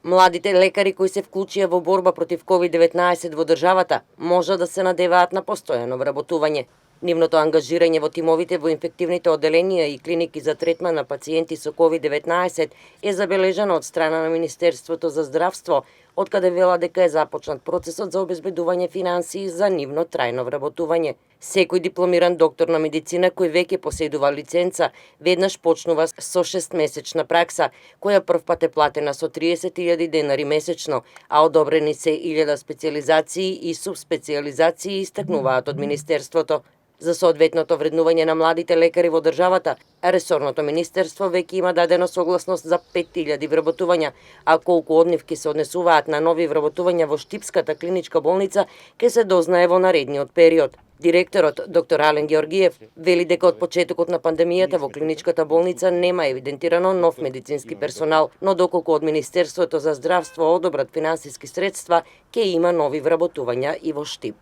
Младите лекари кои се вклучија во борба против COVID-19 во државата може да се надеваат на постојано вработување. Нивното ангажирање во тимовите во инфективните оделенија и клиники за третман на пациенти со COVID-19 е забележано од страна на Министерството за здравство, откаде вела дека е започнат процесот за обезбедување финансии за нивно трајно вработување. Секој дипломиран доктор на медицина кој веќе поседува лиценца, веднаш почнува со 6-месечна пракса, која првпат е платена со 30.000 денари месечно, а одобрени се 1000 специјализации и субспецијализации, истакнуваат од Министерството. За соодветното вреднување на младите лекари во државата, ресорното министерство веќе има дадено согласност за 5000 вработувања, а колку од нив ќе се однесуваат на нови вработувања во Штипската клиничка болница, ќе се дознае во наредниот период. Директорот, доктор Ален Георгиев, вели дека од почетокот на пандемијата во клиничката болница нема евидентирано нов медицински персонал, но доколку од Министерството за здравство одобрат финансиски средства, ќе има нови вработувања и во Штип.